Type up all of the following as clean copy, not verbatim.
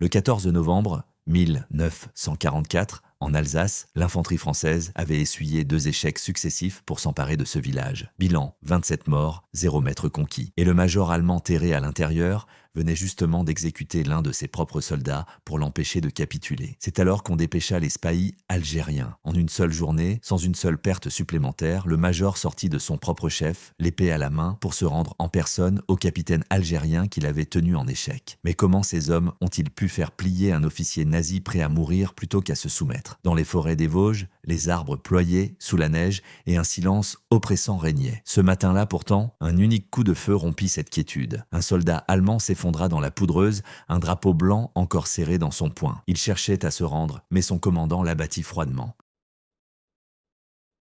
Le 14 novembre 1944, en Alsace, l'infanterie française avait essuyé 2 échecs successifs pour s'emparer de ce village. Bilan, 27 morts, 0 mètre conquis. Et le major allemand terré à l'intérieur venait justement d'exécuter l'un de ses propres soldats pour l'empêcher de capituler. C'est alors qu'on dépêcha les spahis algériens. En une seule journée, sans une seule perte supplémentaire, le major sortit de son propre chef, l'épée à la main, pour se rendre en personne au capitaine algérien qu'il avait tenu en échec. Mais comment ces hommes ont-ils pu faire plier un officier nazi prêt à mourir plutôt qu'à se soumettre? Dans les forêts des Vosges, les arbres ployaient sous la neige et un silence oppressant régnait. Ce matin-là, pourtant, un unique coup de feu rompit cette quiétude. Un soldat allemand s'effondra dans la poudreuse, un drapeau blanc encore serré dans son poing. Il cherchait à se rendre, mais son commandant l'abattit froidement.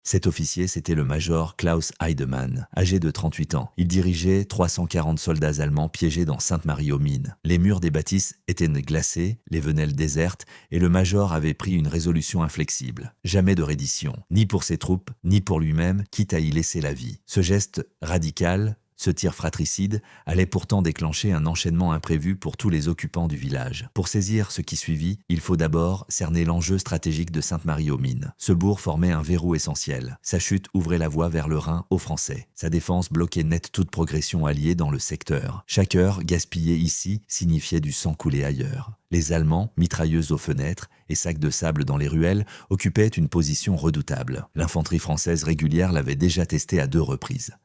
Cet officier, c'était le major Klaus Heidemann, âgé de 38 ans. Il dirigeait 340 soldats allemands piégés dans Sainte-Marie-aux-Mines. Les murs des bâtisses étaient glacés, les venelles désertes, et le major avait pris une résolution inflexible. Jamais de reddition, ni pour ses troupes, ni pour lui-même, quitte à y laisser la vie. Ce geste radical, ce tir fratricide allait pourtant déclencher un enchaînement imprévu pour tous les occupants du village. Pour saisir ce qui suivit, il faut d'abord cerner l'enjeu stratégique de Sainte-Marie-aux-Mines. Ce bourg formait un verrou essentiel. Sa chute ouvrait la voie vers le Rhin aux Français. Sa défense bloquait net toute progression alliée dans le secteur. Chaque heure gaspillée ici signifiait du sang coulé ailleurs. Les Allemands, mitrailleuses aux fenêtres et sacs de sable dans les ruelles, occupaient une position redoutable. L'infanterie française régulière l'avait déjà testée à 2 reprises.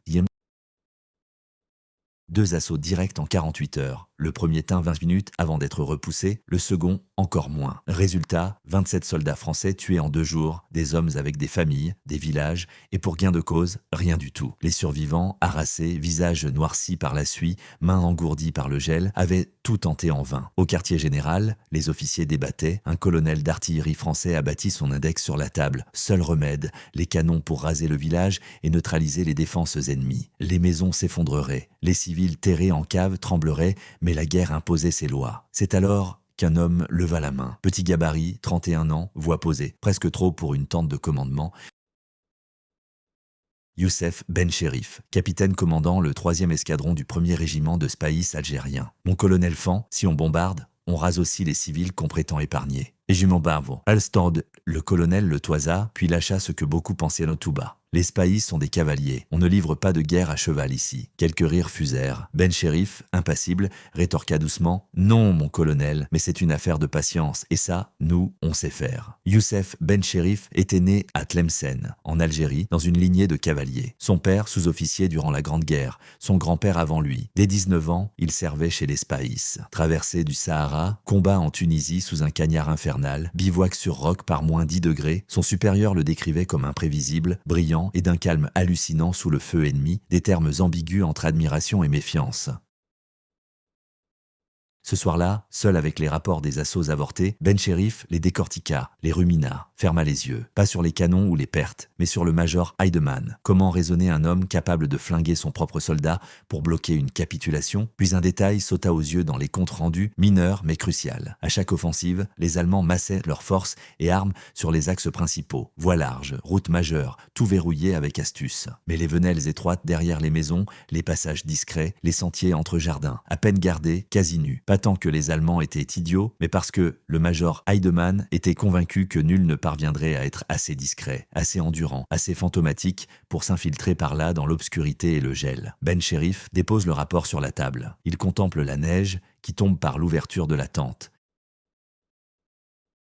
2 assauts directs en 48 heures. Le premier tint 20 minutes avant d'être repoussé, le second encore moins. Résultat, 27 soldats français tués en 2 jours, des hommes avec des familles, des villages, et pour gain de cause, rien du tout. Les survivants, harassés, visages noircis par la suie, mains engourdies par le gel, avaient tout tenté en vain. Au quartier général, les officiers débattaient, un colonel d'artillerie français abattit son index sur la table. Seul remède, les canons pour raser le village et neutraliser les défenses ennemies. Les maisons s'effondreraient, les civils terrés en cave trembleraient, mais la guerre imposait ses lois. C'est alors qu'un homme leva la main. Petit gabarit, 31 ans, voix posée, presque trop pour une tente de commandement. Youssef Ben Cherif, capitaine commandant le 3e escadron du 1er régiment de spahis algérien. Mon colonel Fan, si on bombarde, on rase aussi les civils qu'on prétend épargner. Et je m'en bave. Alstad, le colonel le toisa, puis lâcha ce que beaucoup pensaient tout bas. Les spahis sont des cavaliers. On ne livre pas de guerre à cheval ici. Quelques rires fusèrent. Ben Cherif, impassible, rétorqua doucement « Non, mon colonel, mais c'est une affaire de patience. Et ça, nous, on sait faire. » Youssef Ben Cherif était né à Tlemcen, en Algérie, dans une lignée de cavaliers. Son père, sous-officier durant la Grande Guerre. Son grand-père avant lui. Dès 19 ans, il servait chez les spahis. Traversée du Sahara, combat en Tunisie sous un cagnard infernal, bivouac sur roc par moins 10 degrés, son supérieur le décrivait comme imprévisible, brillant, et d'un calme hallucinant sous le feu ennemi, des termes ambigus entre admiration et méfiance. Ce soir-là, seul avec les rapports des assauts avortés, Ben Cherif les décortiqua, les rumina, ferma les yeux, pas sur les canons ou les pertes, mais sur le major Heidemann. Comment raisonner un homme capable de flinguer son propre soldat pour bloquer une capitulation? Puis un détail sauta aux yeux dans les comptes rendus, mineur mais crucial. À chaque offensive, les Allemands massaient leurs forces et armes sur les axes principaux. Voies larges, routes majeures, tout verrouillé avec astuce. Mais les venelles étroites derrière les maisons, les passages discrets, les sentiers entre jardins, à peine gardés, quasi nus. Pas tant que les Allemands étaient idiots, mais parce que le major Heidemann était convaincu que nul ne parviendrait à être assez discret, assez endurant, assez fantomatique pour s'infiltrer par là dans l'obscurité et le gel. Ben Cherif dépose le rapport sur la table. Il contemple la neige qui tombe par l'ouverture de la tente.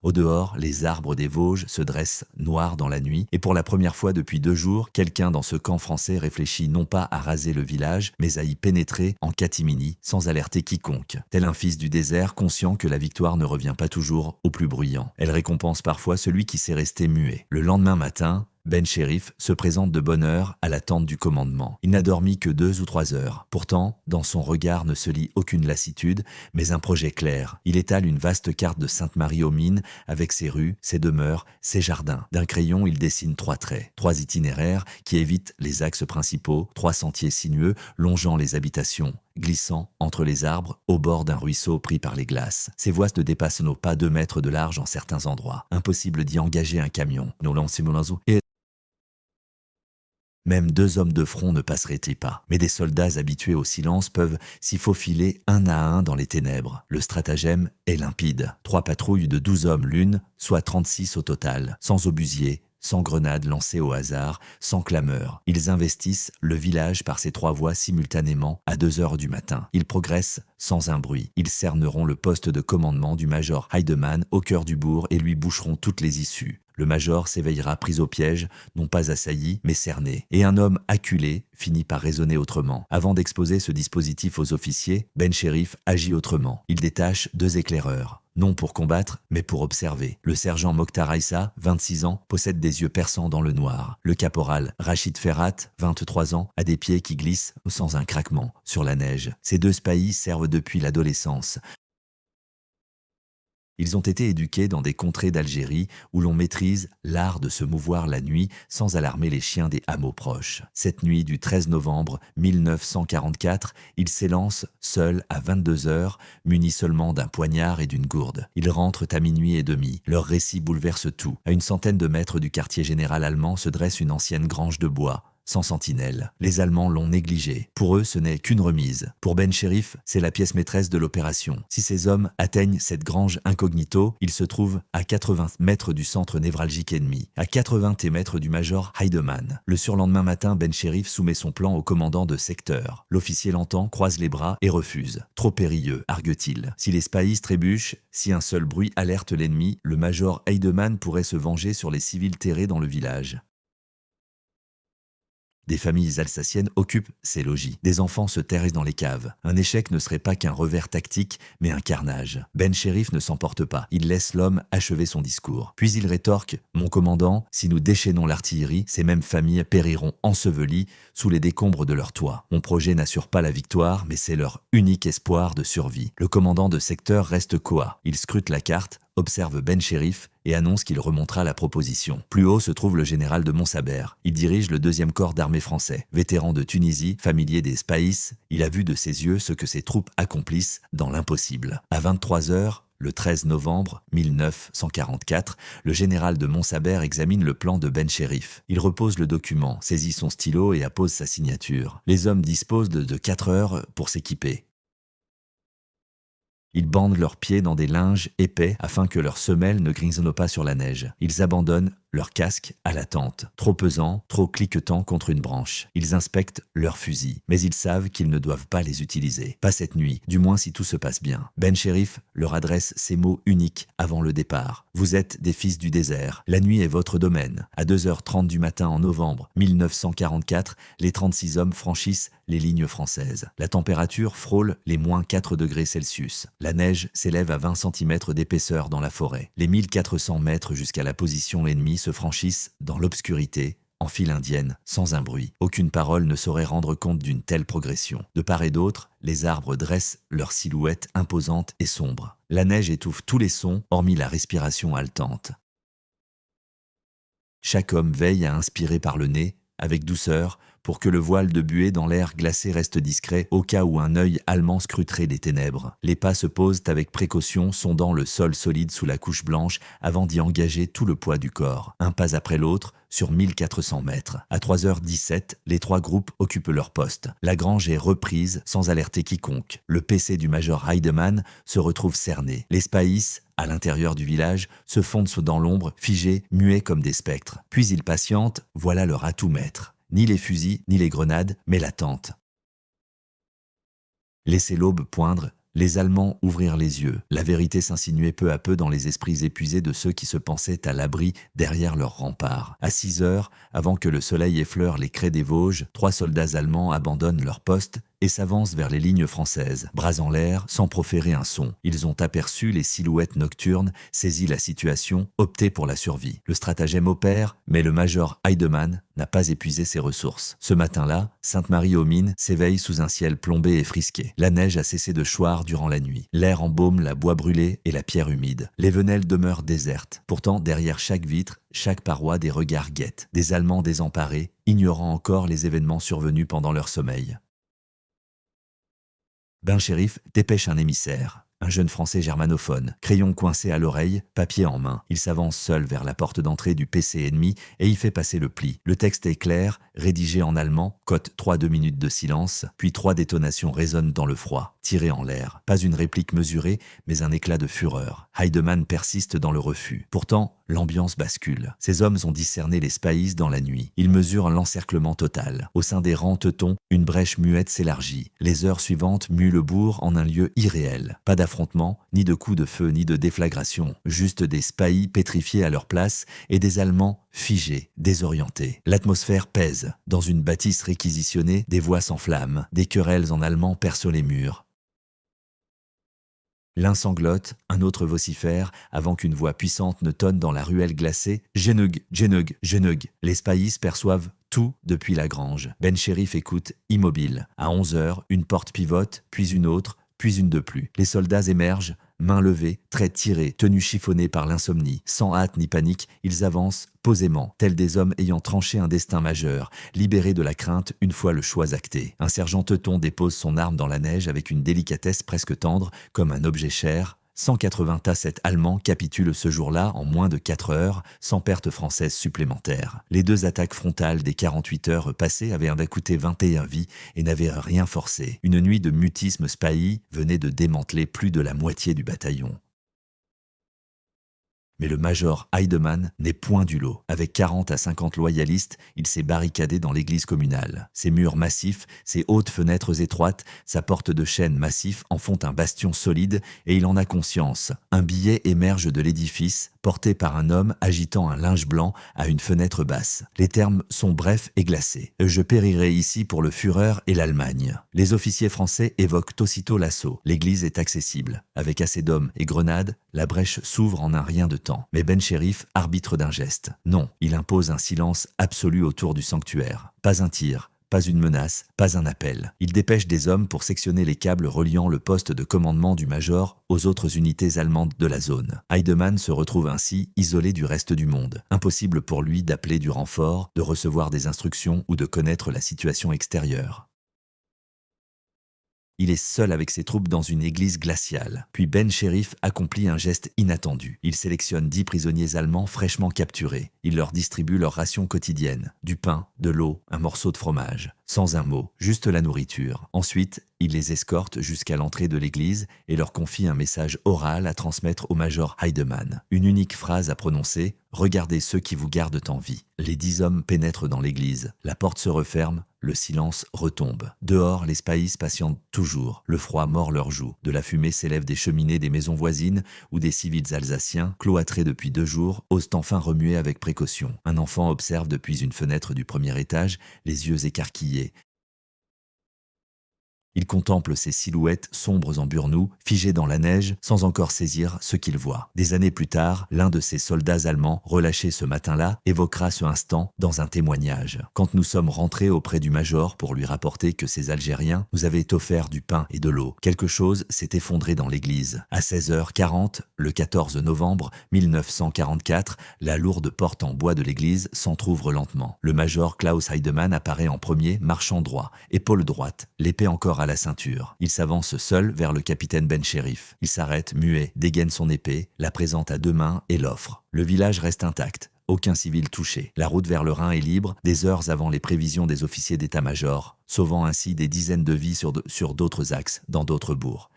Au dehors, les arbres des Vosges se dressent noirs dans la nuit, et pour la première fois depuis 2 jours, quelqu'un dans ce camp français réfléchit non pas à raser le village, mais à y pénétrer en catimini, sans alerter quiconque. Tel un fils du désert, conscient que la victoire ne revient pas toujours au plus bruyant. Elle récompense parfois celui qui sait rester muet. Le lendemain matin, Ben Cherif se présente de bonne heure à la tente du commandement. Il n'a dormi que 2 ou 3 heures. Pourtant, dans son regard ne se lit aucune lassitude, mais un projet clair. Il étale une vaste carte de Sainte-Marie-aux-Mines avec ses rues, ses demeures, ses jardins. D'un crayon, il dessine 3 traits, 3 itinéraires qui évitent les axes principaux, 3 sentiers sinueux longeant les habitations, glissant entre les arbres au bord d'un ruisseau pris par les glaces. Ces voies ne dépassent nos pas 2 mètres de large en certains endroits. Impossible d'y engager un camion. Nos lancers et Même 2 hommes de front ne passeraient-ils pas. Mais des soldats habitués au silence peuvent s'y faufiler un à un dans les ténèbres. Le stratagème est limpide. 3 patrouilles de 12 hommes l'une, soit 36 au total, sans obusiers, sans grenades lancées au hasard, sans clameur. Ils investissent le village par ces 3 voies simultanément à 2 heures du matin. Ils progressent sans un bruit. Ils cerneront le poste de commandement du major Heidemann au cœur du bourg et lui boucheront toutes les issues. Le major s'éveillera pris au piège, non pas assailli, mais cerné. Et un homme acculé finit par raisonner autrement. Avant d'exposer ce dispositif aux officiers, Ben Cherif agit autrement. Il détache 2 éclaireurs. Non pour combattre, mais pour observer. Le sergent Mokhtar Aissa, 26 ans, possède des yeux perçants dans le noir. Le caporal Rachid Ferhat, 23 ans, a des pieds qui glissent sans un craquement sur la neige. Ces 2 spahis servent depuis l'adolescence. Ils ont été éduqués dans des contrées d'Algérie où l'on maîtrise l'art de se mouvoir la nuit sans alarmer les chiens des hameaux proches. Cette nuit du 13 novembre 1944, ils s'élancent seuls à 22 heures, munis seulement d'un poignard et d'une gourde. Ils rentrent à minuit et demi. Leur récit bouleverse tout. À une centaine de mètres du quartier général allemand se dresse une ancienne grange de bois. Sans sentinelle. Les Allemands l'ont négligé. Pour eux, ce n'est qu'une remise. Pour Ben Cherif, c'est la pièce maîtresse de l'opération. Si ces hommes atteignent cette grange incognito, ils se trouvent à 80 mètres du centre névralgique ennemi, à 80 mètres du major Heidemann. Le surlendemain matin, Ben Cherif soumet son plan au commandant de secteur. L'officier l'entend, croise les bras et refuse. Trop périlleux, argue-t-il. Si les spahis trébuchent, si un seul bruit alerte l'ennemi, le major Heidemann pourrait se venger sur les civils terrés dans le village. Des familles alsaciennes occupent ces logis. Des enfants se terrent dans les caves. Un échec ne serait pas qu'un revers tactique, mais un carnage. Ben Cherif ne s'emporte pas. Il laisse l'homme achever son discours. Puis il rétorque « Mon commandant, si nous déchaînons l'artillerie, ces mêmes familles périront ensevelies sous les décombres de leur toit. Mon projet n'assure pas la victoire, mais c'est leur unique espoir de survie. » Le commandant de secteur reste coa. Il scrute la carte, observe Ben Cherif et annonce qu'il remontera la proposition. Plus haut se trouve le général de Montsaber. Il dirige le 2e corps d'armée français. Vétéran de Tunisie, familier des spahis, il a vu de ses yeux ce que ses troupes accomplissent dans l'impossible. À 23 heures, le 13 novembre 1944, le général de Montsaber examine le plan de Ben Cherif. Il repose le document, saisit son stylo et appose sa signature. Les hommes disposent de 4 heures pour s'équiper. Ils bandent leurs pieds dans des linges épais afin que leurs semelles ne grisonnent pas sur la neige. Ils abandonnent leur casque à la tente, trop pesant, trop cliquetant contre une branche. Ils inspectent leurs fusils, mais ils savent qu'ils ne doivent pas les utiliser. Pas cette nuit, du moins si tout se passe bien. Ben Cherif leur adresse ces mots uniques avant le départ. Vous êtes des fils du désert. La nuit est votre domaine. À 2h30 du matin en novembre 1944, les 36 hommes franchissent les lignes françaises. La température frôle les -4 degrés Celsius. La neige s'élève à 20 cm d'épaisseur dans la forêt. Les 1400 mètres jusqu'à la position ennemie se franchissent dans l'obscurité, en file indienne, sans un bruit. Aucune parole ne saurait rendre compte d'une telle progression. De part et d'autre, les arbres dressent leurs silhouettes imposantes et sombres. La neige étouffe tous les sons, hormis la respiration haletante. Chaque homme veille à inspirer par le nez, avec douceur, pour que le voile de buée dans l'air glacé reste discret au cas où un œil allemand scruterait les ténèbres. Les pas se posent avec précaution, sondant le sol solide sous la couche blanche avant d'y engager tout le poids du corps. Un pas après l'autre, sur 1400 mètres. À 3h17, les 3 groupes occupent leur poste. La grange est reprise sans alerter quiconque. Le PC du major Heidemann se retrouve cerné. Les spahis, à l'intérieur du village, se fondent dans l'ombre, figés, muets comme des spectres. Puis ils patientent, voilà leur atout maître. Ni les fusils, ni les grenades, mais la tente. Laissez l'aube poindre, les Allemands ouvrirent les yeux. La vérité s'insinuait peu à peu dans les esprits épuisés de ceux qui se pensaient à l'abri derrière leurs remparts. À 6 heures, avant que le soleil effleure les crêts des Vosges, 3 soldats allemands abandonnent leur poste et s'avancent vers les lignes françaises, bras en l'air, sans proférer un son. Ils ont aperçu les silhouettes nocturnes, saisi la situation, opté pour la survie. Le stratagème opère, mais le major Heidemann n'a pas épuisé ses ressources. Ce matin-là, Sainte-Marie-aux-Mines s'éveille sous un ciel plombé et frisqué. La neige a cessé de choir durant la nuit. L'air embaume la bois brûlée et la pierre humide. Les venelles demeurent désertes. Pourtant, derrière chaque vitre, chaque paroi, des regards guettent. Des Allemands désemparés, ignorant encore les événements survenus pendant leur sommeil. Ben Cherif dépêche un émissaire, un jeune Français germanophone, crayon coincé à l'oreille, papier en main. Il s'avance seul vers la porte d'entrée du PC ennemi et y fait passer le pli. Le texte est clair, rédigé en allemand, cote 3-2 minutes de silence, puis 3 détonations résonnent dans le froid, tirées en l'air. Pas une réplique mesurée, mais un éclat de fureur. Heidemann persiste dans le refus. Pourtant, l'ambiance bascule. Ces hommes ont discerné les spahis dans la nuit. Ils mesurent l'encerclement total. Au sein des rangs teutons, une brèche muette s'élargit. Les heures suivantes muent le bourg en un lieu irréel. Pas d'affrontement, ni de coups de feu, ni de déflagration. Juste des spahis pétrifiés à leur place et des Allemands figés, désorientés. L'atmosphère pèse. Dans une bâtisse réquisitionnée, des voix s'enflamment. Des querelles en allemand percent les murs. L'un sanglote, un autre vocifère, avant qu'une voix puissante ne tonne dans la ruelle glacée « Genug, Genug, Genug ». Les spahis perçoivent tout depuis la grange. Ben Chérif écoute, immobile. À 11 heures, une porte pivote, puis une autre, puis une de plus. Les soldats émergent, mains levées, traits tirés, tenus chiffonnés par l'insomnie. Sans hâte ni panique, ils avancent posément, tels des hommes ayant tranché un destin majeur, libérés de la crainte une fois le choix acté. Un sergent teuton dépose son arme dans la neige avec une délicatesse presque tendre, comme un objet cher. 180 tassettes allemands capitulent ce jour-là en moins de 4 heures, sans perte française supplémentaire. Les 2 attaques frontales des 48 heures passées avaient coûté 21 vies et n'avaient rien forcé. Une nuit de mutisme spahi venait de démanteler plus de la moitié du bataillon. Mais le major Heidemann n'est point du lot. Avec 40 à 50 loyalistes, il s'est barricadé dans l'église communale. Ses murs massifs, ses hautes fenêtres étroites, sa porte de chêne massif en font un bastion solide et il en a conscience. Un billet émerge de l'édifice, porté par un homme agitant un linge blanc à une fenêtre basse. Les termes sont brefs et glacés. « Je périrai ici pour le Führer et l'Allemagne ». Les officiers français évoquent aussitôt l'assaut. L'église est accessible. Avec assez d'hommes et grenades, la brèche s'ouvre en un rien de temps. Mais Ben Chérif arbitre d'un geste. Non, il impose un silence absolu autour du sanctuaire. Pas un tir, pas une menace, pas un appel. Il dépêche des hommes pour sectionner les câbles reliant le poste de commandement du major aux autres unités allemandes de la zone. Heidemann se retrouve ainsi isolé du reste du monde. Impossible pour lui d'appeler du renfort, de recevoir des instructions ou de connaître la situation extérieure. Il est seul avec ses troupes dans une église glaciale. Puis Ben Chérif accomplit un geste inattendu. Il sélectionne 10 prisonniers allemands fraîchement capturés. Il leur distribue leur ration quotidienne. Du pain, de l'eau, un morceau de fromage. Sans un mot, juste la nourriture. Ensuite, il les escorte jusqu'à l'entrée de l'église et leur confie un message oral à transmettre au major Heidemann. Une unique phrase à prononcer, « Regardez ceux qui vous gardent en vie ». Les 10 hommes pénètrent dans l'église. La porte se referme, le silence retombe. Dehors, les spahis patientent toujours. Le froid mord leurs joues. De la fumée s'élève des cheminées des maisons voisines où des civils alsaciens, cloîtrés depuis 2 jours, osent enfin remuer avec précaution. Un enfant observe depuis une fenêtre du premier étage, les yeux écarquillés. Il contemple ces silhouettes sombres en burnous, figées dans la neige, sans encore saisir ce qu'il voit. Des années plus tard, l'un de ces soldats allemands, relâchés ce matin-là, évoquera ce instant dans un témoignage. Quand nous sommes rentrés auprès du major pour lui rapporter que ces Algériens nous avaient offert du pain et de l'eau, quelque chose s'est effondré dans l'église. À 16h40, le 14 novembre 1944, la lourde porte en bois de l'église s'entrouvre lentement. Le major Klaus Heidemann apparaît en premier, marchant droit, épaule droite, l'épée encore à la ceinture. Il s'avance seul vers le capitaine Ben Chérif. Il s'arrête, muet, dégaine son épée, la présente à 2 mains et l'offre. Le village reste intact. Aucun civil touché. La route vers le Rhin est libre, des heures avant les prévisions des officiers d'état-major, sauvant ainsi des dizaines de vies sur d'autres axes, dans d'autres bourgs.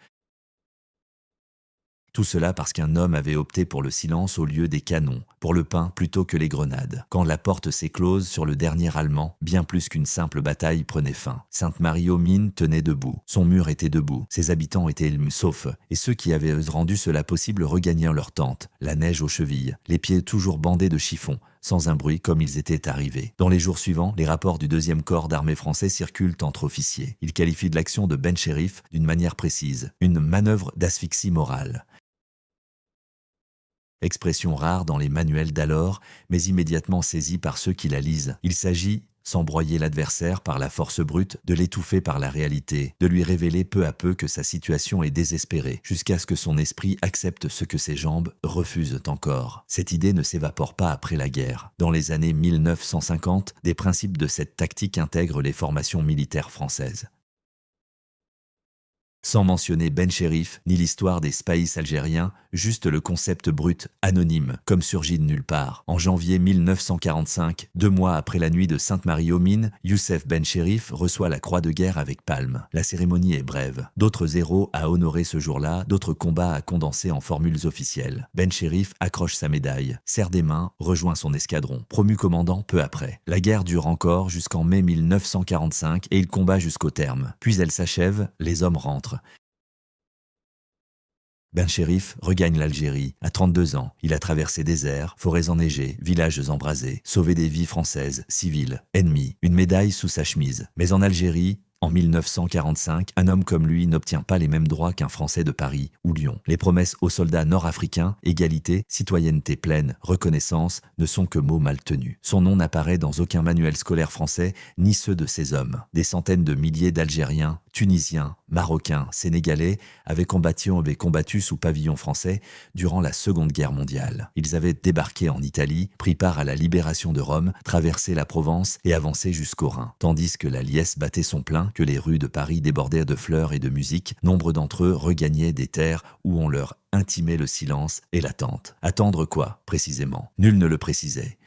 Tout cela parce qu'un homme avait opté pour le silence au lieu des canons, pour le pain plutôt que les grenades. Quand la porte s'éclose sur le dernier Allemand, bien plus qu'une simple bataille prenait fin. Sainte-Marie-aux-Mines tenait debout. Son mur était debout. Ses habitants étaient saufs. Et ceux qui avaient rendu cela possible regagnèrent leurs tentes, la neige aux chevilles, les pieds toujours bandés de chiffons, sans un bruit comme ils étaient arrivés. Dans les jours suivants, les rapports du 2e corps d'armée français circulent entre officiers. Ils qualifient de l'action de Ben Chérif d'une manière précise, une manœuvre d'asphyxie morale. Expression rare dans les manuels d'alors, mais immédiatement saisie par ceux qui la lisent. Il s'agit, sans broyer l'adversaire par la force brute, de l'étouffer par la réalité, de lui révéler peu à peu que sa situation est désespérée, jusqu'à ce que son esprit accepte ce que ses jambes refusent encore. Cette idée ne s'évapore pas après la guerre. Dans les années 1950, des principes de cette tactique intègrent les formations militaires françaises. Sans mentionner Ben Cherif, ni l'histoire des spahis algériens, juste le concept brut, anonyme, comme surgit de nulle part. En janvier 1945, 2 mois après la nuit de Sainte-Marie aux Mines, Youssef Ben Cherif reçoit la Croix de guerre avec palme. La cérémonie est brève. D'autres héros à honorer ce jour-là, d'autres combats à condenser en formules officielles. Ben Cherif accroche sa médaille, serre des mains, rejoint son escadron. Promu commandant peu après. La guerre dure encore jusqu'en mai 1945 et il combat jusqu'au terme. Puis elle s'achève, les hommes rentrent. Ben Cherif regagne l'Algérie. À 32 ans, il a traversé déserts, forêts enneigées, villages embrasés, sauvé des vies françaises, civiles, ennemies, une médaille sous sa chemise. Mais en Algérie, en 1945, un homme comme lui n'obtient pas les mêmes droits qu'un Français de Paris ou Lyon. Les promesses aux soldats nord-africains, égalité, citoyenneté pleine, reconnaissance, ne sont que mots mal tenus. Son nom n'apparaît dans aucun manuel scolaire français, ni ceux de ses hommes. Des centaines de milliers d'Algériens, Tunisiens, Marocains, Sénégalais avaient combattu sous pavillon français durant la Seconde Guerre mondiale. Ils avaient débarqué en Italie, pris part à la libération de Rome, traversé la Provence et avancé jusqu'au Rhin. Tandis que la liesse battait son plein, que les rues de Paris débordaient de fleurs et de musique, nombre d'entre eux regagnaient des terres où on leur intimait le silence et l'attente. Attendre quoi, précisément? Nul ne le précisait.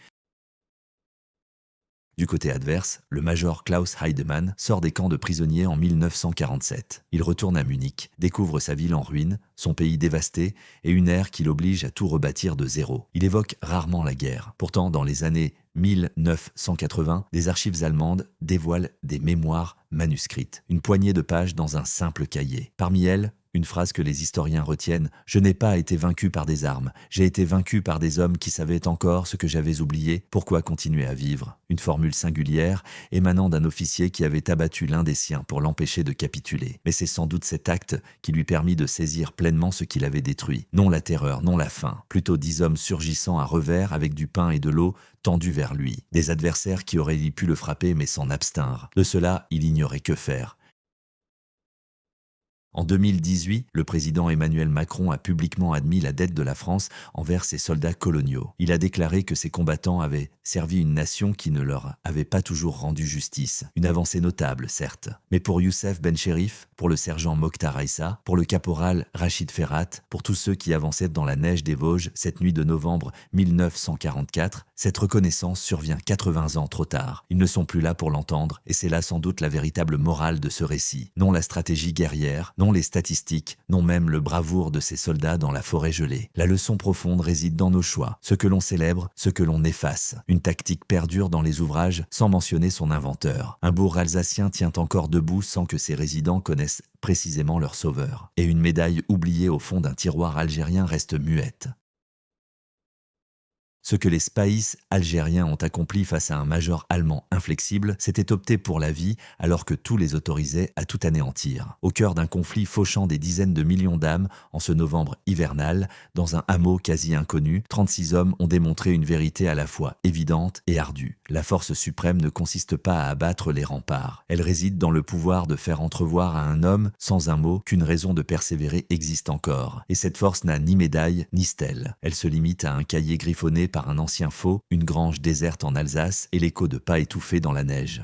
Du côté adverse, le major Klaus Heidemann sort des camps de prisonniers en 1947. Il retourne à Munich, découvre sa ville en ruine, son pays dévasté et une ère qui l'oblige à tout rebâtir de zéro. Il évoque rarement la guerre. Pourtant, dans les années 1980, des archives allemandes dévoilent des mémoires manuscrites, une poignée de pages dans un simple cahier. Parmi elles, une phrase que les historiens retiennent: « Je n'ai pas été vaincu par des armes, j'ai été vaincu par des hommes qui savaient encore ce que j'avais oublié, pourquoi continuer à vivre ?» Une formule singulière émanant d'un officier qui avait abattu l'un des siens pour l'empêcher de capituler. Mais c'est sans doute cet acte qui lui permit de saisir pleinement ce qu'il avait détruit. Non la terreur, non la faim, plutôt 10 hommes surgissant à revers avec du pain et de l'eau tendus vers lui. Des adversaires qui auraient pu le frapper mais s'en abstinrent. De cela, il ignorait que faire. En 2018, le président Emmanuel Macron a publiquement admis la dette de la France envers ses soldats coloniaux. Il a déclaré que ces combattants avaient servi une nation qui ne leur avait pas toujours rendu justice. Une avancée notable, certes. Mais pour Youssef Ben Cherif, pour le sergent Mokhtar Aissa, pour le caporal Rachid Ferhat, pour tous ceux qui avançaient dans la neige des Vosges cette nuit de novembre 1944, cette reconnaissance survient 80 ans trop tard. Ils ne sont plus là pour l'entendre et c'est là sans doute la véritable morale de ce récit. Non la stratégie guerrière, non les statistiques, non même le bravoure de ces soldats dans la forêt gelée. La leçon profonde réside dans nos choix, ce que l'on célèbre, ce que l'on efface. Une tactique perdure dans les ouvrages sans mentionner son inventeur. Un bourg alsacien tient encore debout sans que ses résidents connaissent précisément leur sauveur. Et une médaille oubliée au fond d'un tiroir algérien reste muette. Ce que les spahis algériens ont accompli face à un major allemand inflexible, c'était opter pour la vie alors que tout les autorisait à tout anéantir. Au cœur d'un conflit fauchant des dizaines de millions d'âmes en ce novembre hivernal, dans un hameau quasi inconnu, 36 hommes ont démontré une vérité à la fois évidente et ardue. La force suprême ne consiste pas à abattre les remparts. Elle réside dans le pouvoir de faire entrevoir à un homme, sans un mot, qu'une raison de persévérer existe encore. Et cette force n'a ni médaille ni stèle. Elle se limite à un cahier griffonné par un ancien faux, une grange déserte en Alsace et l'écho de pas étouffés dans la neige.